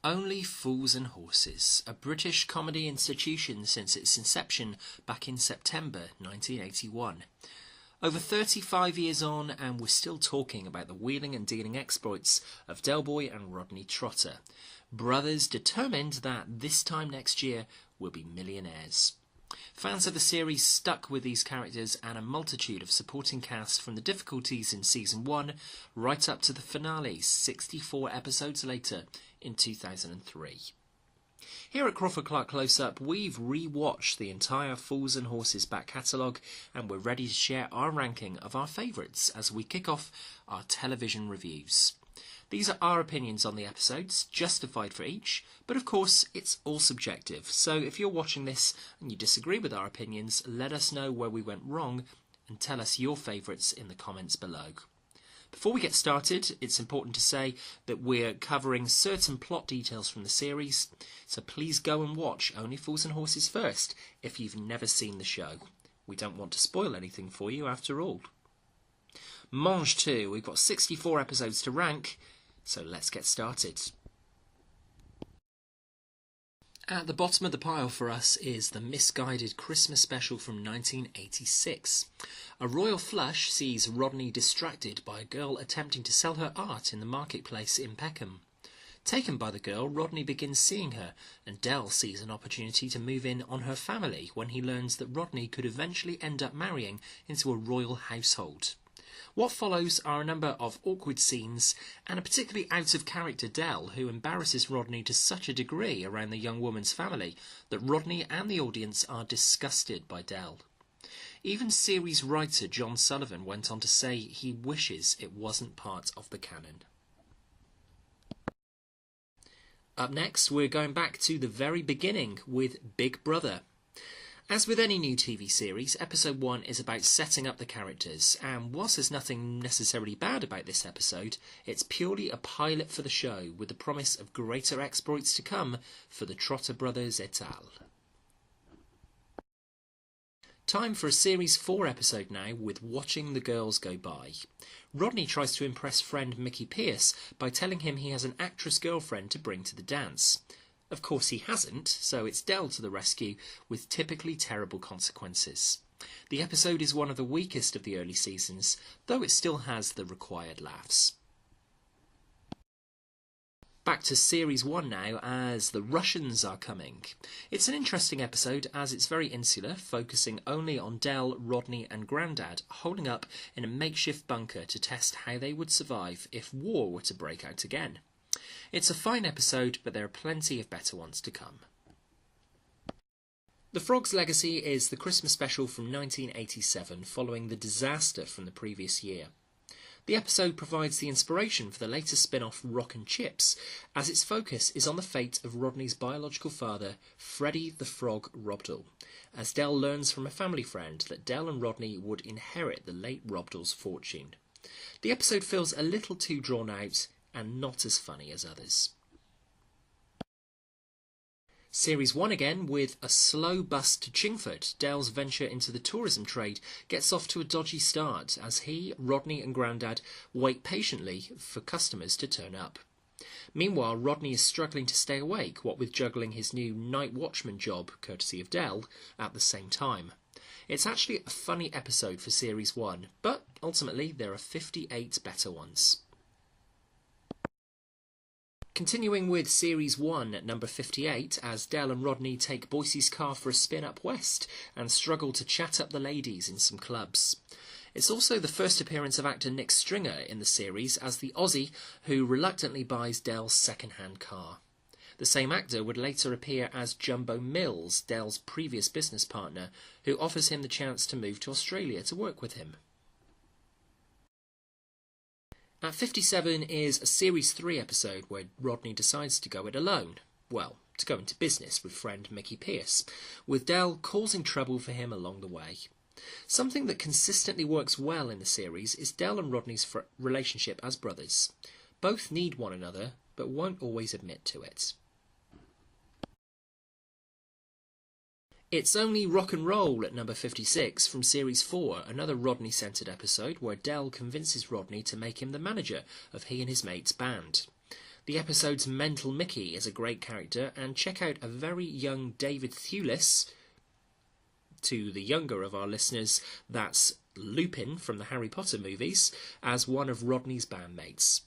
Only Fools and Horses, a British comedy institution since its inception back in September 1981. Over 35 years on, and we're still talking about the wheeling and dealing exploits of Del Boy and Rodney Trotter, brothers determined that this time next year we'll be millionaires. Fans of the series stuck with these characters and a multitude of supporting cast from the difficulties in Season 1 right up to the finale 64 episodes later in 2003. Here at Crawford-Clark Close-Up, we've re-watched the entire Fools and Horses back catalogue, and we're ready to share our ranking of our favourites as we kick off our television reviews. These are our opinions on the episodes, justified for each, but of course it's all subjective, so if you're watching this and you disagree with our opinions, let us know where we went wrong and tell us your favourites in the comments below. Before we get started, it's important to say that we're covering certain plot details from the series, so please go and watch Only Fools and Horses first if you've never seen the show. We don't want to spoil anything for you after all. Mange 2, we've got 64 episodes to rank, so let's get started. At the bottom of the pile for us is the misguided Christmas special from 1986. A royal flush sees Rodney distracted by a girl attempting to sell her art in the marketplace in Peckham. Taken by the girl, Rodney begins seeing her, and Del sees an opportunity to move in on her family when he learns that Rodney could eventually end up marrying into a royal household. What follows are a number of awkward scenes and a particularly out-of-character Del who embarrasses Rodney to such a degree around the young woman's family that Rodney and the audience are disgusted by Del. Even series writer John Sullivan went on to say he wishes it wasn't part of the canon. Up next, we're going back to the very beginning with Big Brother. As with any new TV series, episode 1 is about setting up the characters, and whilst there's nothing necessarily bad about this episode, it's purely a pilot for the show with the promise of greater exploits to come for the Trotter brothers et al. Time for a Series 4 episode now with Watching the Girls Go By. Rodney tries to impress friend Mickey Pearce by telling him he has an actress girlfriend to bring to the dance. Of course he hasn't, so it's Del to the rescue with typically terrible consequences. The episode is one of the weakest of the early seasons, though it still has the required laughs. Back to Series 1 now, as the Russians are coming. It's an interesting episode as it's very insular, focusing only on Del, Rodney and Grandad holding up in a makeshift bunker to test how they would survive if war were to break out again. It's a fine episode, but there are plenty of better ones to come. The Frog's Legacy is the Christmas special from 1987, following the disaster from the previous year. The episode provides the inspiration for the later spin-off Rock and Chips, as its focus is on the fate of Rodney's biological father, Freddie the Frog Robdell, as Del learns from a family friend that Del and Rodney would inherit the late Robdell's fortune. The episode feels a little too drawn out, and not as funny as others. Series 1 again, with a slow bus to Chingford. Del's venture into the tourism trade gets off to a dodgy start as he, Rodney and Grandad wait patiently for customers to turn up. Meanwhile, Rodney is struggling to stay awake, what with juggling his new night watchman job, courtesy of Del, at the same time. It's actually a funny episode for Series 1, but ultimately there are 58 better ones. Continuing with Series 1 at number 58, as Del and Rodney take Boise's car for a spin up west and struggle to chat up the ladies in some clubs. It's also the first appearance of actor Nick Stringer in the series as the Aussie who reluctantly buys Del's second-hand car. The same actor would later appear as Jumbo Mills, Del's previous business partner, who offers him the chance to move to Australia to work with him. At 57 is a Series 3 episode where Rodney decides to go it alone. Well, to go into business with friend Mickey Pearce, with Del causing trouble for him along the way. Something that consistently works well in the series is Del and Rodney's relationship as brothers. Both need one another, but won't always admit to it. It's Only Rock and Roll at number 56 from Series 4, another Rodney-centred episode where Del convinces Rodney to make him the manager of he and his mate's band. The episode's Mental Mickey is a great character, and check out a very young David Thewlis. To the younger of our listeners, that's Lupin from the Harry Potter movies, as one of Rodney's bandmates.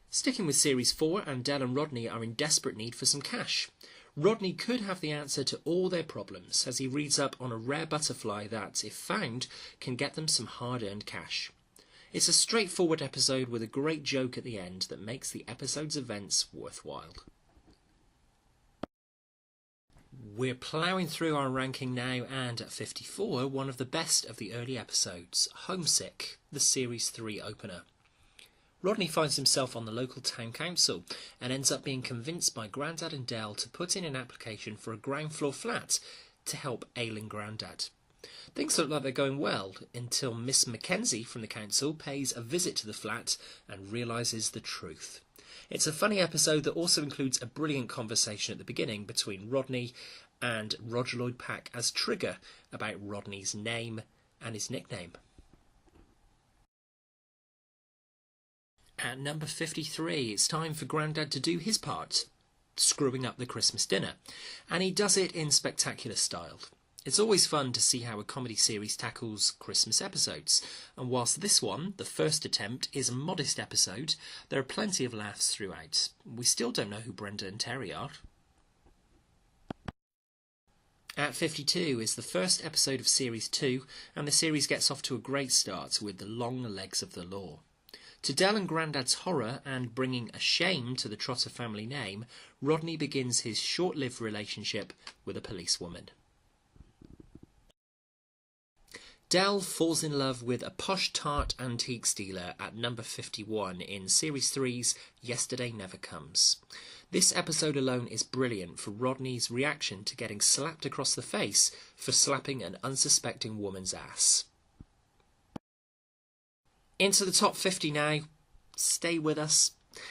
Sticking with Series 4, and Del and Rodney are in desperate need for some cash. Rodney could have the answer to all their problems, as he reads up on a rare butterfly that, if found, can get them some hard-earned cash. It's a straightforward episode with a great joke at the end that makes the episode's events worthwhile. We're ploughing through our ranking now, and at 54, one of the best of the early episodes, Homesick, the Series 3 opener. Rodney finds himself on the local town council and ends up being convinced by Grandad and Del to put in an application for a ground floor flat to help ailing Grandad. Things look like they're going well until Miss Mackenzie from the council pays a visit to the flat and realises the truth. It's a funny episode that also includes a brilliant conversation at the beginning between Rodney and Roger Lloyd Pack as trigger about Rodney's name and his nickname. At number 53, it's time for Grandad to do his part, screwing up the Christmas dinner, and he does it in spectacular style. It's always fun to see how a comedy series tackles Christmas episodes, and whilst this one, the first attempt, is a modest episode, there are plenty of laughs throughout. We still don't know who Brenda and Terry are. At 52 is the first episode of Series 2, and the series gets off to a great start with The Long Legs of the Law. To Del and Grandad's horror and bringing a shame to the Trotter family name, Rodney begins his short-lived relationship with a policewoman. Del falls in love with a posh tart antiques dealer at number 51 in Series 3's Yesterday Never Comes. This episode alone is brilliant for Rodney's reaction to getting slapped across the face for slapping an unsuspecting woman's ass. Into the top 50 now, stay with us,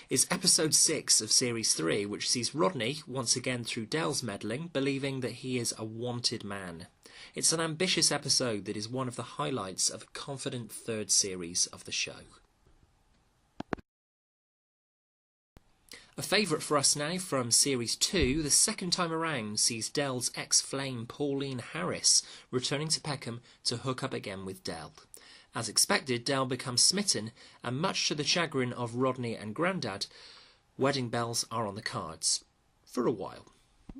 is episode 6 of Series 3, which sees Rodney, once again through Del's meddling, believing that he is a wanted man. It's an ambitious episode that is one of the highlights of a confident third series of the show. A favourite for us now from Series 2, the second time around sees Del's ex-flame Pauline Harris returning to Peckham to hook up again with Del. As expected, Del becomes smitten, and much to the chagrin of Rodney and Grandad, wedding bells are on the cards. For a while.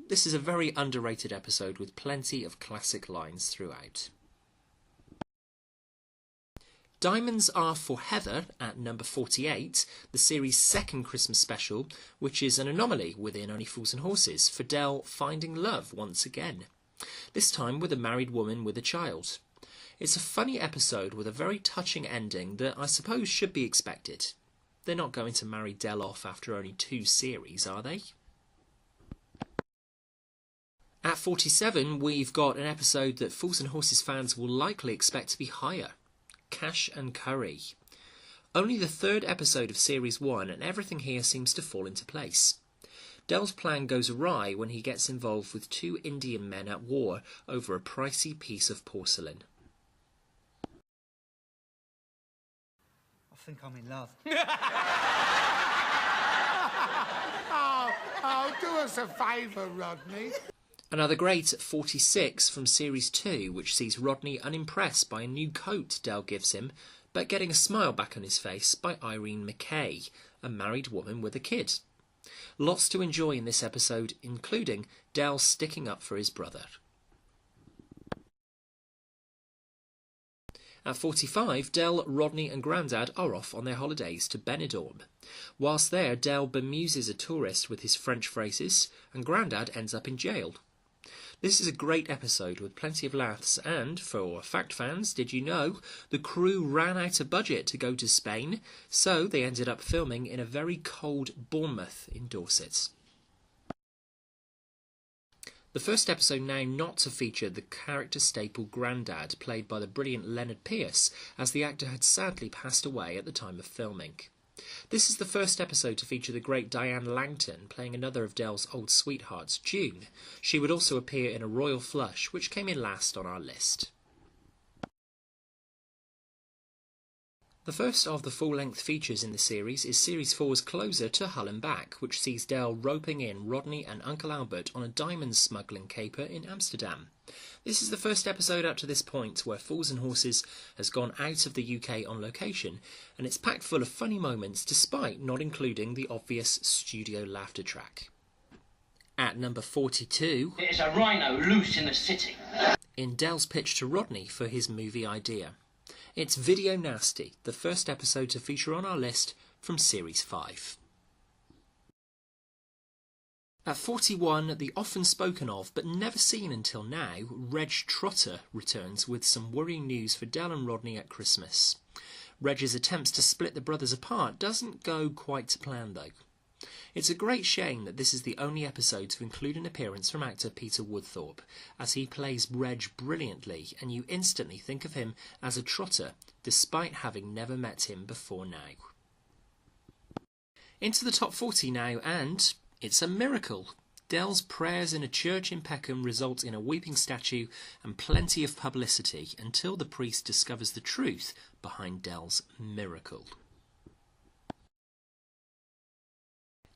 This is a very underrated episode with plenty of classic lines throughout. Diamonds Are for Heather at number 48, the series' second Christmas special, which is an anomaly within Only Fools and Horses, for Del finding love once again. This time with a married woman with a child. It's a funny episode with a very touching ending that I suppose should be expected. They're not going to marry Del off after only 2 series, are they? At 47, we've got an episode that Fools and Horses fans will likely expect to be higher. Cash and Curry. Only the 3rd episode of Series 1, and everything here seems to fall into place. Del's plan goes awry when he gets involved with 2 Indian men at war over a pricey piece of porcelain. I think I'm in love. Oh, do us a favour, Rodney. Another great at 46 from Series 2, which sees Rodney unimpressed by a new coat Del gives him, but getting a smile back on his face by Irene McKay, a married woman with a kid. Lots to enjoy in this episode, including Del sticking up for his brother. At 45, Del, Rodney and Grandad are off on their holidays to Benidorm. Whilst there, Del bemuses a tourist with his French phrases, and Grandad ends up in jail. This is a great episode with plenty of laughs, and, for fact fans, did you know, the crew ran out of budget to go to Spain, so they ended up filming in a very cold Bournemouth in Dorset. The first episode now not to feature the character staple Grandad, played by the brilliant Leonard Pearce, as the actor had sadly passed away at the time of filming. This is the first episode to feature the great Diane Langton, playing another of Del's old sweethearts, June. She would also appear in A Royal Flush, which came in last on our list. The first of the full-length features in the series is Series 4's closer To Hull and Back, which sees Del roping in Rodney and Uncle Albert on a diamond smuggling caper in Amsterdam. This is the first episode up to this point where Fools and Horses has gone out of the UK on location, and it's packed full of funny moments despite not including the obvious studio laughter track. At number 42... There's a rhino loose in the city. In Del's pitch to Rodney for his movie idea. It's Video Nasty, the first episode to feature on our list from Series 5. At 41, the often spoken of but never seen until now, Reg Trotter returns with some worrying news for Del and Rodney at Christmas. Reg's attempts to split the brothers apart doesn't go quite to plan though. It's a great shame that this is the only episode to include an appearance from actor Peter Woodthorpe, as he plays Reg brilliantly and you instantly think of him as a trotter, despite having never met him before now. Into the top 40 now, and it's a miracle. Del's prayers in a church in Peckham result in a weeping statue and plenty of publicity until the priest discovers the truth behind Del's miracle.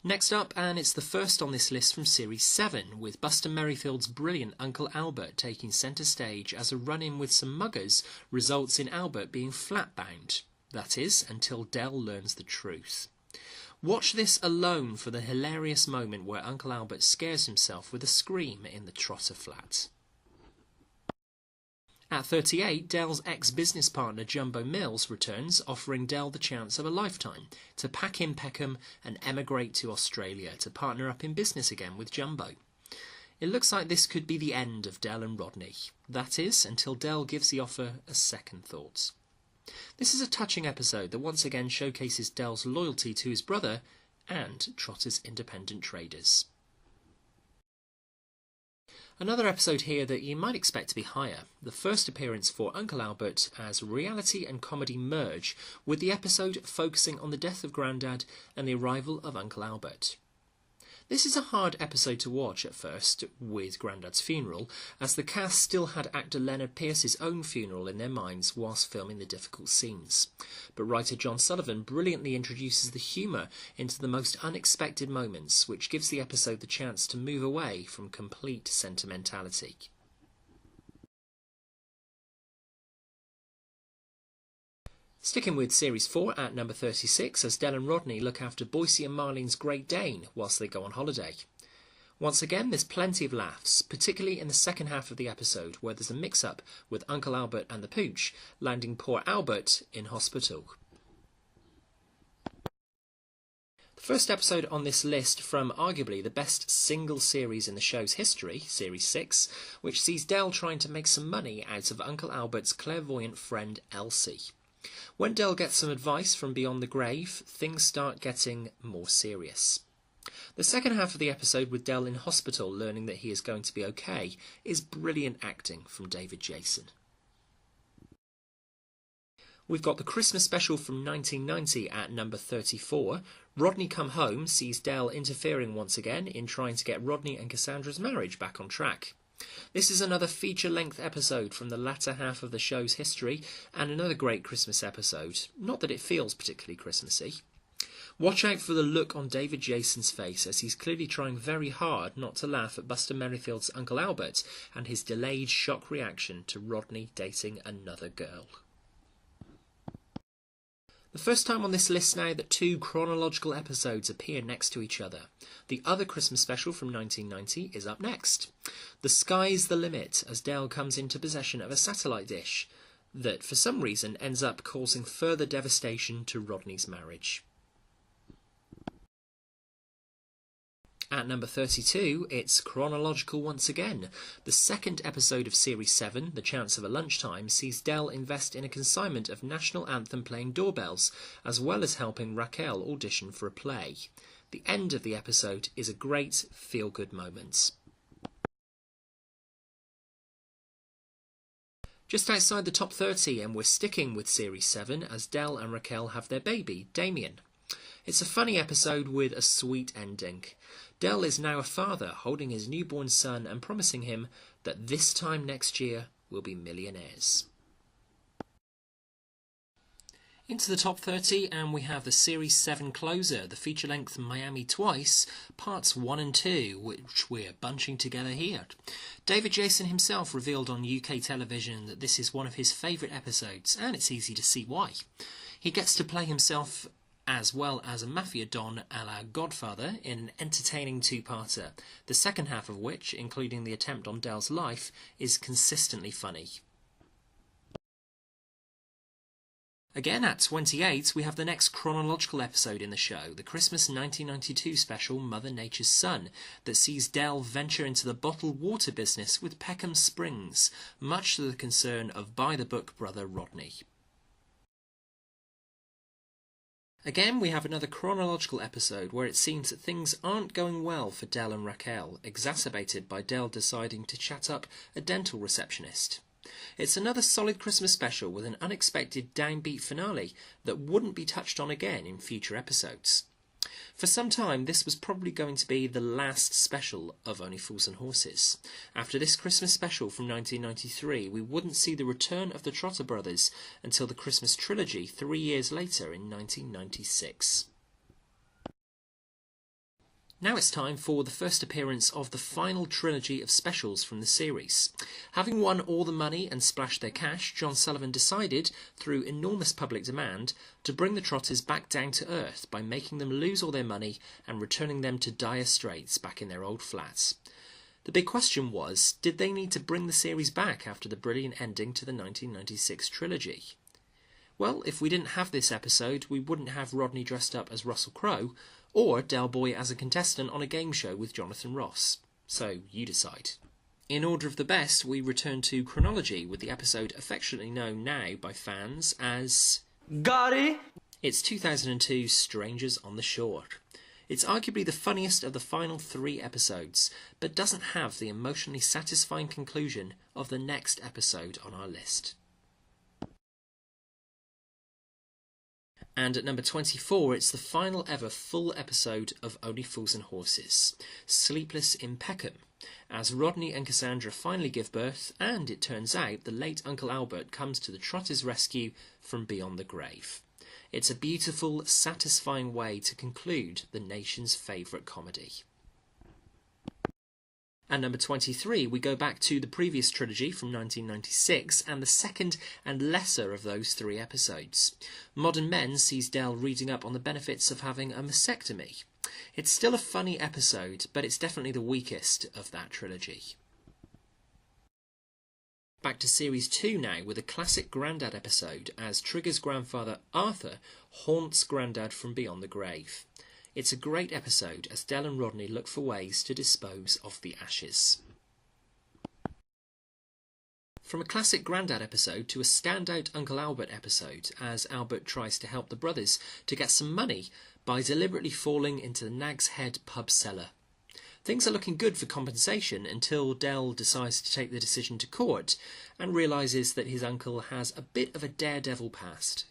Next up, and it's the first on this list from Series 7, with Buster Merryfield's brilliant Uncle Albert taking centre stage as a run-in with some muggers results in Albert being flat-bound. That is, until Del learns the truth. Watch this alone for the hilarious moment where Uncle Albert scares himself with a scream in the Trotter flat. At 38, Del's ex-business partner Jumbo Mills returns, offering Del the chance of a lifetime to pack in Peckham and emigrate to Australia to partner up in business again with Jumbo. It looks like this could be the end of Del and Rodney. That is, until Del gives the offer a second thought. This is a touching episode that once again showcases Del's loyalty to his brother and Trotter's independent traders. Another episode here that you might expect to be higher, the first appearance for Uncle Albert as reality and comedy merge, with the episode focusing on the death of Grandad and the arrival of Uncle Albert. This is a hard episode to watch at first, with Grandad's funeral, as the cast still had actor Leonard Pierce's own funeral in their minds whilst filming the difficult scenes. But writer John Sullivan brilliantly introduces the humour into the most unexpected moments, which gives the episode the chance to move away from complete sentimentality. Sticking with Series 4 at number 36, as Del and Rodney look after Boycie and Marlene's Great Dane whilst they go on holiday. Once again, there's plenty of laughs, particularly in the second half of the episode, where there's a mix-up with Uncle Albert and the Pooch, landing poor Albert in hospital. The first episode on this list from arguably the best single series in the show's history, Series 6, which sees Del trying to make some money out of Uncle Albert's clairvoyant friend Elsie. When Del gets some advice from beyond the grave, things start getting more serious. The second half of the episode with Del in hospital learning that he is going to be okay is brilliant acting from David Jason. We've got the Christmas special from 1990 at number 34. Rodney Come Home sees Del interfering once again in trying to get Rodney and Cassandra's marriage back on track. This is another feature-length episode from the latter half of the show's history, and another great Christmas episode. Not that it feels particularly Christmassy. Watch out for the look on David Jason's face, as he's clearly trying very hard not to laugh at Buster Merryfield's Uncle Albert and his delayed shock reaction to Rodney dating another girl. The first time on this list now that two chronological episodes appear next to each other. The other Christmas special from 1990 is up next. The sky's the limit as Del comes into possession of a satellite dish that, for some reason, ends up causing further devastation to Rodney's marriage. At number 32, it's chronological once again. The second episode of Series 7, The Chance of a Lunchtime, sees Del invest in a consignment of national anthem playing doorbells, as well as helping Raquel audition for a play. The end of the episode is a great feel-good moment. Just outside the top 30, and we're sticking with Series 7, as Del and Raquel have their baby, Damien. It's a funny episode with a sweet ending. Del is now a father, holding his newborn son and promising him that this time next year we'll be millionaires. Into the top 30, and we have the Series 7 closer, the feature-length Miami Twice, parts 1 and 2, which we're bunching together here. David Jason himself revealed on UK television that this is one of his favourite episodes, and it's easy to see why. He gets to play himself as well as a mafia don a la Godfather in an entertaining two-parter, the second half of which, including the attempt on Dell's life, is consistently funny. Again, at 28, we have the next chronological episode in the show, the Christmas 1992 special Mother Nature's Son, that sees Dell venture into the bottled water business with Peckham Springs, much to the concern of by-the-book brother Rodney. Again, we have another chronological episode where it seems that things aren't going well for Dell and Raquel, exacerbated by Dell deciding to chat up a dental receptionist. It's another solid Christmas special with an unexpected downbeat finale that wouldn't be touched on again in future episodes. For some time, this was probably going to be the last special of Only Fools and Horses. After this Christmas special from 1993, we wouldn't see the return of the Trotter brothers until the Christmas trilogy 3 years later in 1996. Now it's time for the first appearance of the final trilogy of specials from the series. Having won all the money and splashed their cash, John Sullivan decided, through enormous public demand, to bring the Trotters back down to earth by making them lose all their money and returning them to dire straits back in their old flats. The big question was, did they need to bring the series back after the brilliant ending to the 1996 trilogy? Well, if we didn't have this episode, we wouldn't have Rodney dressed up as Russell Crowe, or Del Boy as a contestant on a game show with Jonathan Ross. So, you decide. In order of the best, we return to chronology with the episode affectionately known now by fans as... Got it? It's 2002's Strangers on the Shore. It's arguably the funniest of the final 3 episodes, but doesn't have the emotionally satisfying conclusion of the next episode on our list. And at number 24, it's the final ever full episode of Only Fools and Horses, Sleepless in Peckham, as Rodney and Cassandra finally give birth, and it turns out the late Uncle Albert comes to the Trotters' rescue from beyond the grave. It's a beautiful, satisfying way to conclude the nation's favourite comedy. At number 23, we go back to the previous trilogy from 1996 and the second and lesser of those 3 episodes. Modern Men sees Del reading up on the benefits of having a mastectomy. It's still a funny episode, but it's definitely the weakest of that trilogy. Back to Series 2 now with a classic Grandad episode as Trigger's grandfather Arthur haunts Grandad from beyond the grave. It's a great episode as Del and Rodney look for ways to dispose of the ashes. From a classic Grandad episode to a standout Uncle Albert episode as Albert tries to help the brothers to get some money by deliberately falling into the Nag's Head pub cellar. Things are looking good for compensation until Del decides to take the decision to court and realises that his uncle has a bit of a daredevil past.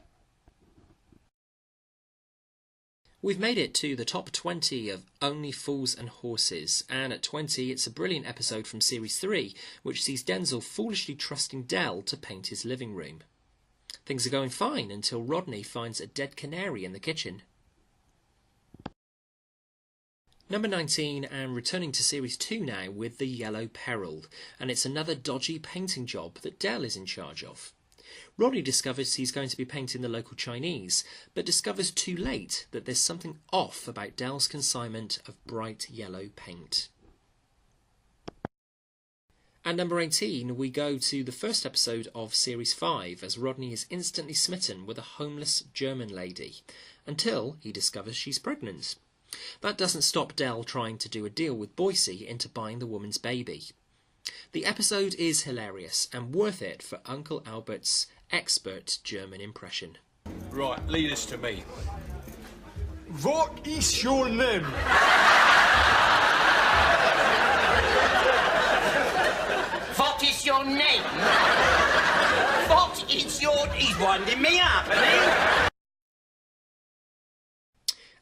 We've made it to the top 20 of Only Fools and Horses, and at 20 it's a brilliant episode from Series 3, which sees Denzel foolishly trusting Del to paint his living room. Things are going fine until Rodney finds a dead canary in the kitchen. Number 19, and returning to Series 2 now with The Yellow Peril, and it's another dodgy painting job that Del is in charge of. Rodney discovers he's going to be painting the local Chinese, but discovers too late that there's something off about Del's consignment of bright yellow paint. At number 18, we go to the first episode of Series 5 as Rodney is instantly smitten with a homeless German lady, until he discovers she's pregnant. That doesn't stop Del trying to do a deal with Boise into buying the woman's baby. The episode is hilarious and worth it for Uncle Albert's expert German impression. Right, lead us to me. What is your name? What is your name? What is your... He's winding me up, isn't he?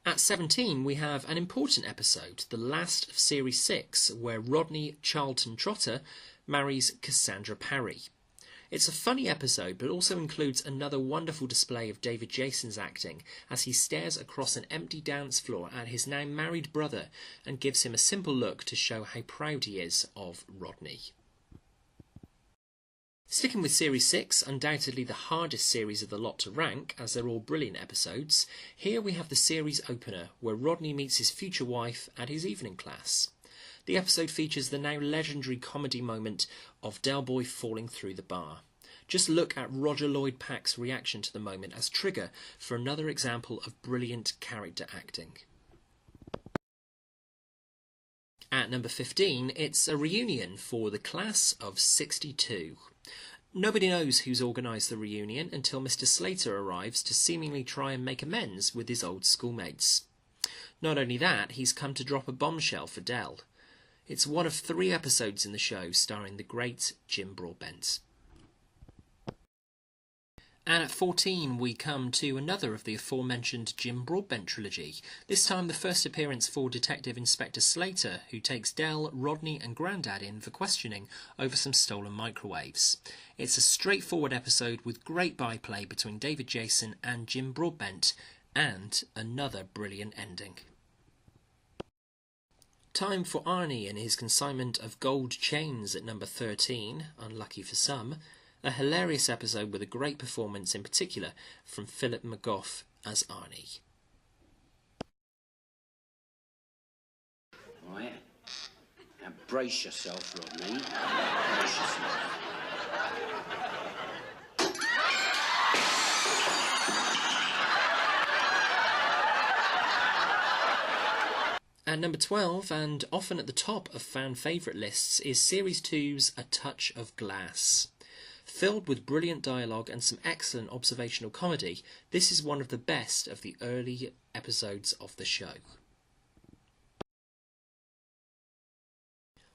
At 17, we have an important episode, the last of Series 6, where Rodney Charlton Trotter marries Cassandra Parry. It's a funny episode, but also includes another wonderful display of David Jason's acting as he stares across an empty dance floor at his now married brother and gives him a simple look to show how proud he is of Rodney. Sticking with Series 6, undoubtedly the hardest series of the lot to rank, as they're all brilliant episodes, here we have the series opener, where Rodney meets his future wife at his evening class. The episode features the now legendary comedy moment of Del Boy falling through the bar. Just look at Roger Lloyd Pack's reaction to the moment as trigger for another example of brilliant character acting. At number 15, it's a reunion for the class of '62. Nobody knows who's organised the reunion until Mr. Slater arrives to seemingly try and make amends with his old schoolmates. Not only that, he's come to drop a bombshell for Del. It's one of 3 episodes in the show starring the great Jim Broadbent. And at 14 we come to another of the aforementioned Jim Broadbent trilogy, this time the first appearance for Detective Inspector Slater, who takes Del, Rodney and Grandad in for questioning over some stolen microwaves. It's a straightforward episode with great byplay between David Jason and Jim Broadbent, and another brilliant ending. Time for Arnie and his consignment of gold chains at number 13, unlucky for some. A hilarious episode with a great performance in particular from Philip McGough as Arnie. Right. Now brace yourself, Rodney. Brace yourself. At number 12, and often at the top of fan favourite lists, is Series 2's A Touch of Glass. Filled with brilliant dialogue and some excellent observational comedy, this is one of the best of the early episodes of the show.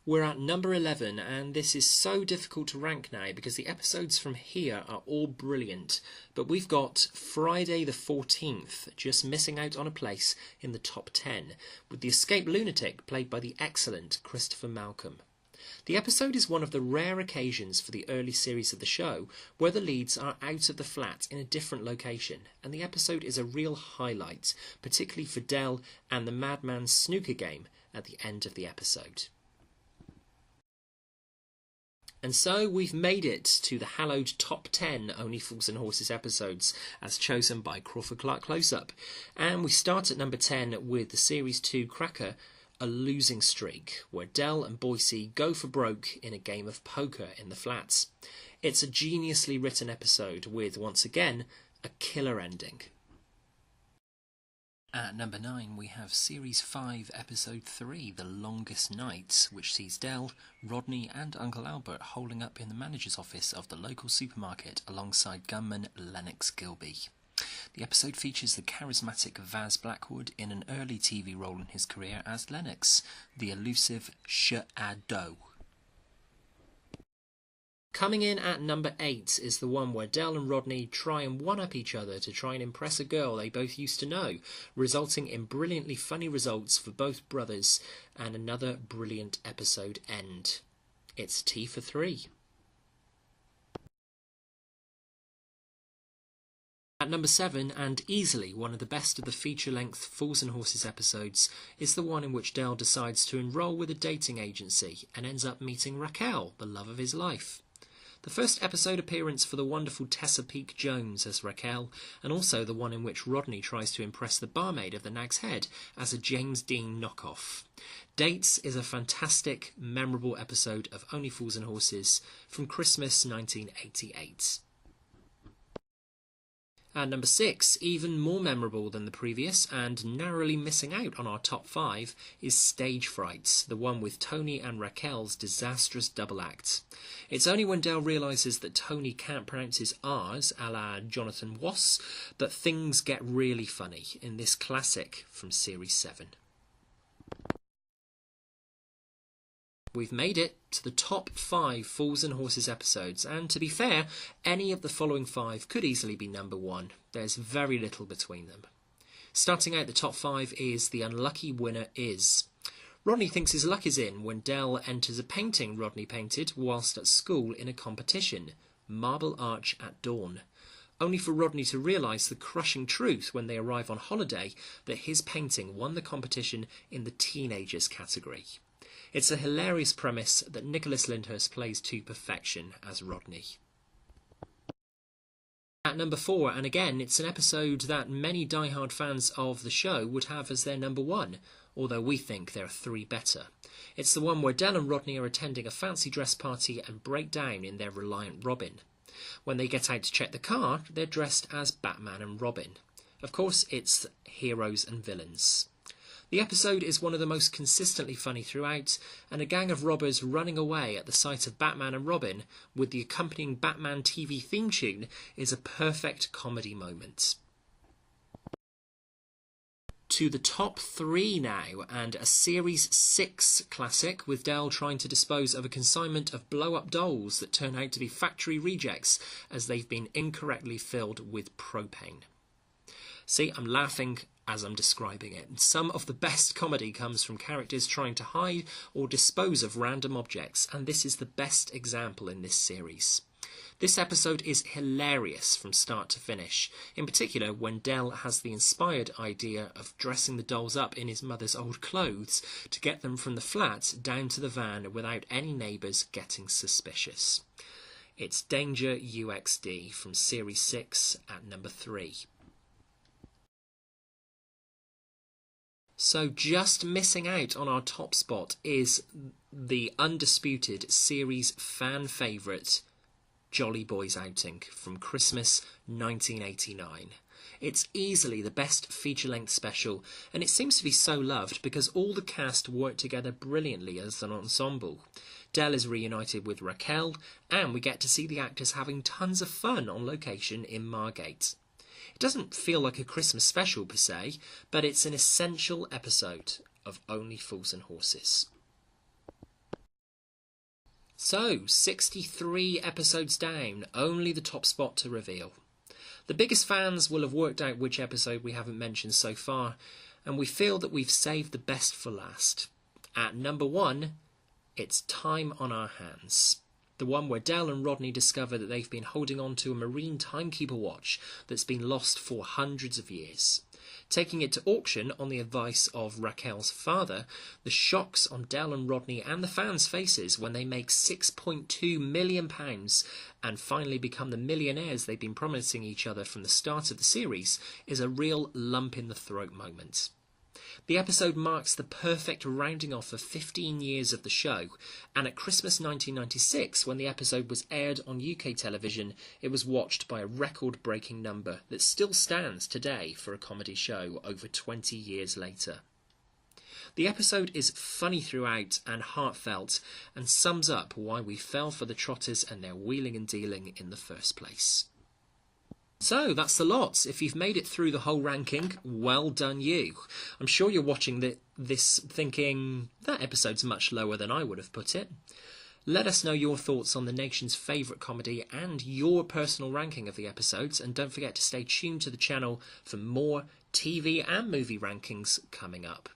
We're at number 11, and this is so difficult to rank now because the episodes from here are all brilliant, but we've got Friday the 14th just missing out on a place in the top 10, with the escaped lunatic played by the excellent Christopher Malcolm. The episode is one of the rare occasions for the early series of the show where the leads are out of the flat in a different location, and the episode is a real highlight, particularly for Del and the Madman's snooker game at the end of the episode. And so we've made it to the hallowed top 10 Only Fools and Horses episodes as chosen by Crawford-Clark Close-Up. And we start at number 10 with the Series 2 cracker, A Losing Streak, where Del and Boise go for broke in a game of poker in the flats. It's a geniusly written episode with, once again, a killer ending. At number 9 we have Series 5 Episode 3, The Longest Night, which sees Del, Rodney and Uncle Albert holding up in the manager's office of the local supermarket alongside gunman Lennox Gilby. The episode features the charismatic Vaz Blackwood in an early TV role in his career as Lennox, the elusive Sh-A-Do. Coming in at number 8 is the one where Del and Rodney try and one-up each other to try and impress a girl they both used to know, resulting in brilliantly funny results for both brothers and another brilliant episode end. It's Tea for 3. At number 7, and easily one of the best of the feature-length Fools and Horses episodes, is the one in which Del decides to enroll with a dating agency and ends up meeting Raquel, the love of his life. The first episode appearance for the wonderful Tessa Peake Jones as Raquel, and also the one in which Rodney tries to impress the barmaid of the Nag's Head as a James Dean knockoff. Dates is a fantastic, memorable episode of Only Fools and Horses from Christmas 1988. At number 6, even more memorable than the previous and narrowly missing out on our top 5, is Stage Fright, the one with Tony and Raquel's disastrous double act. It's only when Del realises that Tony can't pronounce his R's, a la Jonathan Wass, that things get really funny in this classic from Series 7. We've made it to the top 5 Fools and Horses episodes, and to be fair, any of the following 5 could easily be number 1. There's very little between them. Starting out the top 5 is The Unlucky Winner Is. Rodney thinks his luck is in when Del enters a painting Rodney painted whilst at school in a competition. Marble Arch at Dawn, only for Rodney to realise the crushing truth when they arrive on holiday that his painting won the competition in the teenagers category. It's a hilarious premise that Nicholas Lyndhurst plays to perfection as Rodney. At number 4, and again, it's an episode that many diehard fans of the show would have as their number 1, although we think there are 3 better. It's the one where Del and Rodney are attending a fancy dress party and break down in their Reliant Robin. When they get out to check the car, they're dressed as Batman and Robin. Of course, it's heroes and villains. The episode is one of the most consistently funny throughout, and a gang of robbers running away at the sight of Batman and Robin with the accompanying Batman TV theme tune is a perfect comedy moment. To the top 3 now, and a Series 6 classic with Del trying to dispose of a consignment of blow-up dolls that turn out to be factory rejects as they've been incorrectly filled with propane. See, I'm laughing as I'm describing it. Some of the best comedy comes from characters trying to hide or dispose of random objects, and this is the best example in this series. This episode is hilarious from start to finish, in particular when Del has the inspired idea of dressing the dolls up in his mother's old clothes to get them from the flat down to the van without any neighbours getting suspicious. It's Danger UXD from Series 6 at number 3. So just missing out on our top spot is the undisputed series fan favourite Jolly Boys Outing from Christmas 1989. It's easily the best feature-length special, and it seems to be so loved because all the cast work together brilliantly as an ensemble. Del is reunited with Raquel, and we get to see the actors having tons of fun on location in Margate. It doesn't feel like a Christmas special per se, but it's an essential episode of Only Fools and Horses. So, 63 episodes down, only the top spot to reveal. The biggest fans will have worked out which episode we haven't mentioned so far, and we feel that we've saved the best for last. At number 1, it's Time on Our Hands. The one where Del and Rodney discover that they've been holding on to a marine timekeeper watch that's been lost for hundreds of years. Taking it to auction on the advice of Raquel's father, the shocks on Del and Rodney and the fans' faces when they make £6.2 million and finally become the millionaires they've been promising each other from the start of the series is a real lump in the throat moment. The episode marks the perfect rounding off of 15 years of the show, and at Christmas 1996, when the episode was aired on UK television, it was watched by a record-breaking number that still stands today for a comedy show over 20 years later. The episode is funny throughout and heartfelt, and sums up why we fell for the Trotters and their wheeling and dealing in the first place. So, that's the lot. If you've made it through the whole ranking, well done you. I'm sure you're watching this thinking, that episode's much lower than I would have put it. Let us know your thoughts on the nation's favourite comedy and your personal ranking of the episodes, and don't forget to stay tuned to the channel for more TV and movie rankings coming up.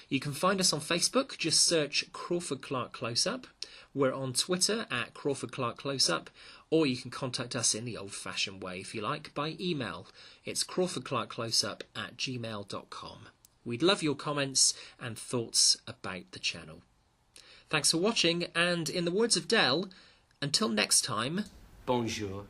You can find us on Facebook, just search Crawford-Clark Close-Up. We're on Twitter at Crawford-Clark Close-Up, or you can contact us in the old-fashioned way, if you like, by email. It's crawfordclarkcloseup@gmail.com. We'd love your comments and thoughts about the channel. Thanks for watching, and in the words of Del, until next time, Bonjour.